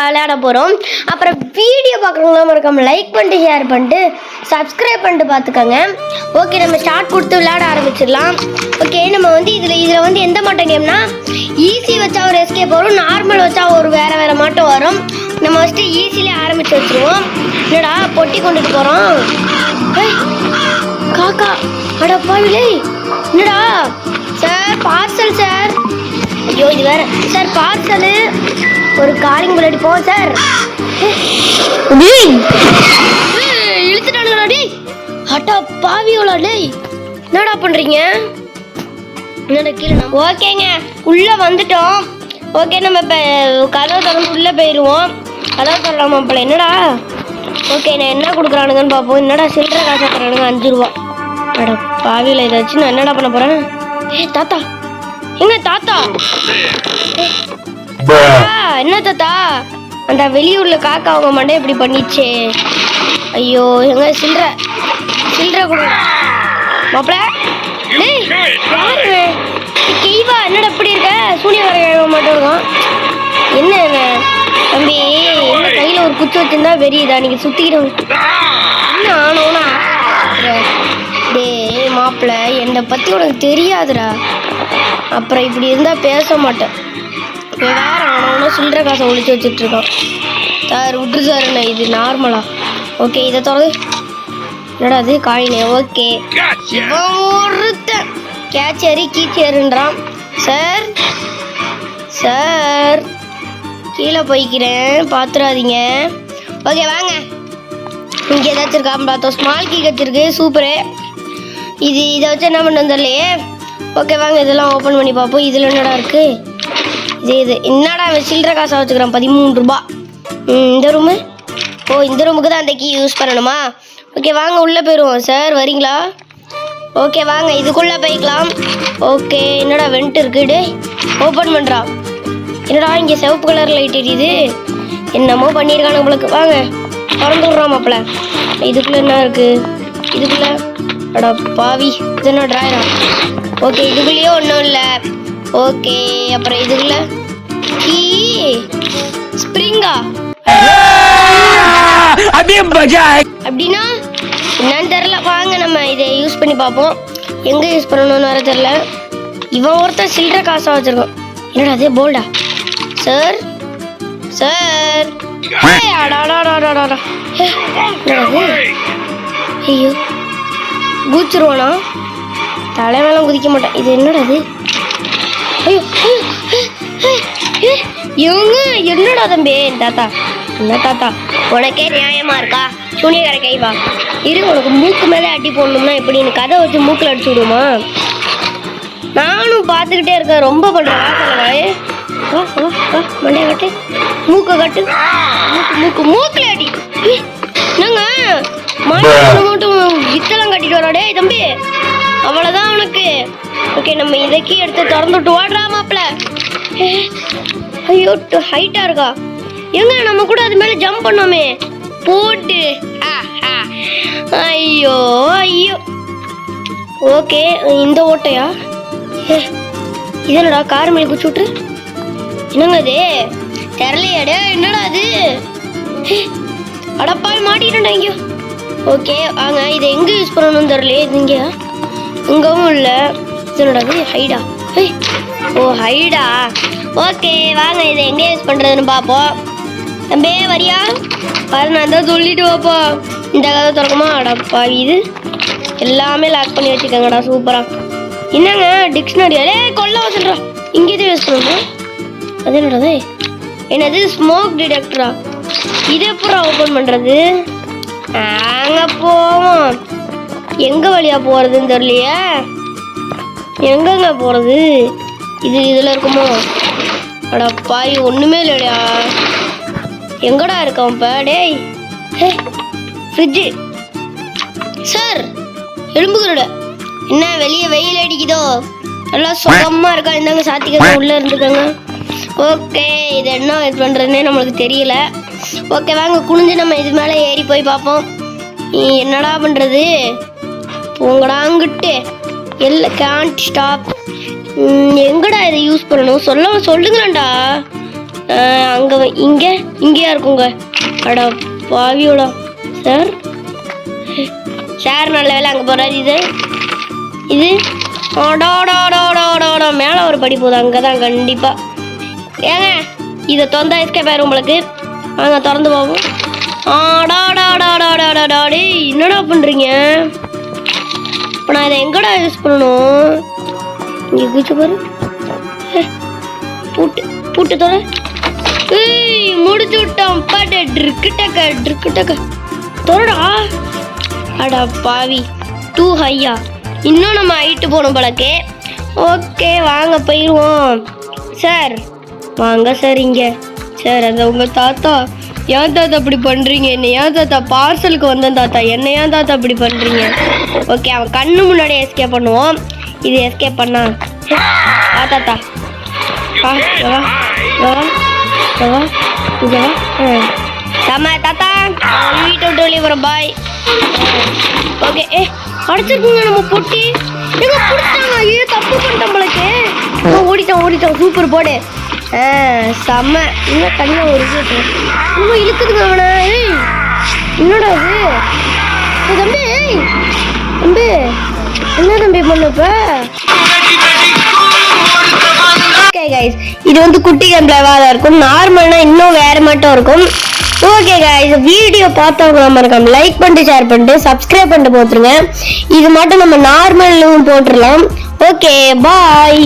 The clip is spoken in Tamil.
விளையாட போகிறோம். அப்புறம் வீடியோ பார்க்குறவங்களாம் மறக்காம லைக் பண்ணிட்டு ஷேர் பண்ணிட்டு சப்ஸ்கிரைப் பண்ணிட்டு பார்த்துக்கோங்க. ஓகே, நம்ம ஸ்டார்ட் கொடுத்து விளையாட ஆரம்பிச்சிடலாம். ஓகே, நம்ம வந்து இதில் வந்து எந்த மாட்டம் கேம்னா ஈஸி வச்சா ஒரு எஸ்கேப் வரும், நார்மல் வச்சா ஒரு வேறு மாட்டம் வரும். நம்ம ஃபஸ்ட்டு ஈஸியிலே ஆரம்பித்து வச்சுருவோம். என்னடா பொட்டி கொண்டுட்டு போகிறோம். காக்கா அடப்பாவிலே, என்னடா சார் பார்சல் சார். ஐயோ இது வேற சார், பார்சலு ஒரு காலிங் பில் அடிப்போம் சார். இழுத்துட்டானுங்களா டேய், அட்டா பாவியோலா டேய், என்னடா பண்ணுறீங்க? என்னடா கீழே? ஓகேங்க, உள்ளே வந்துட்டோம். ஓகே, நம்ம இப்போ கதவை திறந்து உள்ளே போயிடுவோம். கதவை தரலாமா அப்பல? என்னடா ஓகே, நான் என்ன கொடுக்குறானுங்கன்னு பார்ப்போம். என்னடா சில்லறை காசு தரானுங்க 5 ரூபா. அட பாவியில் இதை வச்சு நான் என்னடா பண்ண போகிறேன்? தாத்தா எங்க தாத்தா? என்ன தாத்தா, அந்த வெளியூர்ல காக்கா அவங்க மண்டை இப்படி பண்ணிச்சே. ஐயோ எங்க சில்லற கொடு மாப்பிள. யாரு கெய்வா? என்னடா இப்படி இருக்க? சூனிய வர மட்டும் இருக்கான். என்ன தம்பி, என்ன கையில ஒரு குச்சி வச்சிருந்தா வெறியுதா? நீங்க சுத்திக்கிறோம் என்ன ஆனோனா? டே மாப்பிள்ள, என்னை பத்தி உனக்கு தெரியாதுடா. அப்புறம் இப்படி இருந்தால் பேச மாட்டேன். வேற அவனை சில்லற காசை ஒழிச்சு வச்சுட்டு இருக்கான் சார். விட்டுரு சார், நான் இது நார்மலா. ஓகே, இதை தொடர்ந்து என்னடா அது காயினே. ஓகே, ஒருத்தன் கேச்சேரி கீச்சேருன்றான். சார் சார் கீழே போய்க்கிறேன், பார்த்துடாதீங்க. ஓகே வாங்க, இங்கே ஏதாச்சும் இருக்கான்னு பார்த்தோம். ஸ்மால் கீ வச்சிருக்கு, சூப்பரு. இதை வச்சு என்ன பண்ண தெரியலையே. ஓகே வாங்க, இதெல்லாம் ஓப்பன் பண்ணி பார்ப்போம். இதில் என்னடா இருக்குது? இது என்னடா சில்லற காசாக வச்சுக்கிறேன் 13 ரூபா. இந்த ரூமு, ஓ இந்த ரூமுக்கு தான் அந்த கீ யூஸ் பண்ணணுமா? ஓகே வாங்க உள்ளே போயிடுவோம். சார் வரீங்களா? ஓகே வாங்க, இதுக்குள்ளே போய்க்கலாம். ஓகே, என்னடா வெண்ட் இருக்குது, ஓப்பன் பண்ணுறா. என்னடா இங்கே சிவப்பு கலர் லைட் எரியுது, என்னமோ பண்ணியிருக்கானு உங்களுக்கு. வாங்க திறந்து விட்றான் மாப்பிள்ள. இதுக்குள்ளே என்ன இருக்குது? இதுக்குள்ளே அடா பாவி, இது என்ன ட்ராயரா? ஓகே, இதுக்குள்ளேயே ஒன்றும் இல்லை. ஓகே, அப்புறம் இதுக்குள்ள கீ ஸ்ப்ரிங்கா அப்படின்னா என்னன்னு தெரில. வாங்க நம்ம இதை யூஸ் பண்ணி பார்ப்போம். எங்கே யூஸ் பண்ணணும்னு வர தெரில. இவன் ஒருத்தன் சில்லற காசாக வச்சிருக்கான். என்னடா அதே போல்டா. சார் சார் அடாடாடாடாடா, ஐயோ கூச்சிருவானா? தலைவெல்லாம் குதிக்க மாட்டேன். இது என்னடா அது? ஐயோ இவங்க என்னடா தம்பி? தாத்தா என்ன தாத்தா, உனக்கே நியாயமா இருக்கா? சூனியக்கார கைவா இரு, உனக்கு மூக்கு மேலே அடி போடணும்னா எப்படின்னு கதை வச்சு மூக்கில் அடிச்சு விடுமா? நானும் பார்த்துக்கிட்டே இருக்கேன். ரொம்ப பண்ணுறேன். மண்டைய கட்டு, மூக்கை கட்டு, மூக்கில் அடி. என்னங்க மட்டும் வித்தெல்லாம் கட்டிட்டு வராடே தம்பி, அவ்வளோதான் உனக்கு. ஓகே, நம்ம இதைக்கி எடுத்து திறந்துட்டு ஓடுறா மாப்பிள்ள. ஐயோ ஹைட்டாக இருக்கா. எங்க நம்ம கூட அது மேலே ஜம்ப் பண்ணோமே போட்டு. ஐயோ ஐயோ. ஓகே, இந்த ஓட்டையா? இதனடா கார் மேலே குச்சி விட்டுரு. என்னங்க அது தெரலையாடே? என்னடா அது? அடப்பாய் மாட்டிட்டேன்டா இங்கேயோ. ஓகே வாங்க, இதை எங்கே யூஸ் பண்ணணும்னு தெரியலையே. இது இங்கே இங்கவும் இல்லை. இதனோட ஹைடா. ஓ ஹைடா. ஓகே வாங்க, இதை எங்கே யூஸ் பண்ணுறதுன்னு பார்ப்போம். தம்பே வரியா? பாரு, நான் தான் சொல்லிட்டு வாப்பா. இந்த கதை திறக்குமா? அடப்பா, இது எல்லாமே லாக் பண்ணி வச்சுக்கோங்கடா. சூப்பராக. என்னங்க டிக்ஷனரி? அதே கொல்ல வச்சுடுறா. இங்கே தான் யூஸ் பண்ணணும். அது என்னடா? என்னது ஸ்மோக் டிடெக்டரா? இது எப்படா ஓப்பன் பண்ணுறது? அங்கே போவோம். எங்கே வழியாக போகிறதுன்னு தெரியலையே. எங்கங்க போகிறது? இதில் இருக்குமோ? அடா பாய், ஒன்றுமே இல்லையா? எங்கடா இருக்கான் இப்போ? டேய் ஃப்ரிட்ஜு. சார் எலும்புகளோட என்ன வெளியே வெயில் அடிக்குதோ? நல்லா சுகமாக இருக்கா? இருந்தாங்க சாத்திக்க உள்ளே இருந்துக்கோங்க. ஓகே, இது என்ன இது பண்ணுறதுன்னே நம்மளுக்கு தெரியல. ஓகே வாங்க, குனிஞ்சு நம்ம இது மேலே ஏறி போய் பார்ப்போம். என்னடா பண்ணுறது? போங்கடாங்கிட்டு எல்ல கேன்ட் ஸ்டாப். எங்கடா இதை யூஸ் பண்ணணும்? சொல்லுங்களேன்டா. அங்கே இங்கேயா இருக்குங்க. அடா பாவியோடா சார். சார் நல்ல வேலை அங்கே போகிறாரு. இது அடாடாடாடாடா மேலே ஒரு படி போகுது. அங்கே தான் கண்டிப்பாக. ஏங்க இதை திறந்தா எஸ்கேப் ஆயிரும் உங்களுக்கு. வாங்க திறந்து போவோம். ஆடாடாடாடாடாடாடே என்னடா பண்ணுறீங்க? இப்போ நான் இதை எங்கடா யூஸ் பண்ணணும்? இங்கே குச்சி பாரு. பூட்டு தோற முடிச்சு விட்டோம். பாட்டு ட்ரிக்கு தோறடா. அடா பாவி டூ ஹையா. இன்னும் நம்ம ஹைட்டு போகணும் போலக்கே. ஓகே வாங்க போயிடுவோம். சார் வாங்க சார். இங்கே சார் அது உங்கள் தாத்தா. ஏன் தாத்தா அப்படி பண்ணுறீங்க? என்ன ஏன் தாத்தா பார்சலுக்கு வந்தேன் தாத்தா. என்ன ஏன் தாத்தா அப்படி பண்ணுறீங்க? ஓகே அவன் கண்ணு முன்னாடியே எஸ்கேப் பண்ணுவோம். இது எஸ்கேப் பண்ணா தாத்தா செம்ம தாத்தா. வீட்டை விட்டு வெளியே வரோம். பாய். ஓகே அடைச்சிருக்குங்க நம்ம பொட்டி. எங்க பிடிச்சாங்க? ஐயோ தப்பு பண்ணிட்டோம் உங்களுக்கு. ஓடிட்டோம். சூப்பர் போடு. செம்ம. இன்னும் தனியாக ஒரு இன்னும் இழுக்குதுங்க அவனை. என்னடா அது தம்பி? தம்பி என்ன தம்பி பண்ணப்ப? ஓகே கைஸ் இது வந்து குட்டி கேம்ப்ளேவாக தான் இருக்கும். நார்மல்னா இன்னும் வேறு மட்டும் இருக்கும். ஓகே கைஸ் வீடியோ பார்த்தவங்க நம்ம இருக்கோம் லைக் பண்ணிட்டு ஷேர் பண்ணிட்டு சப்ஸ்கிரைப் பண்ணிட்டு போட்டுருங்க. இது மட்டும் நம்ம நார்மலும் போட்டுடலாம். Okay bye.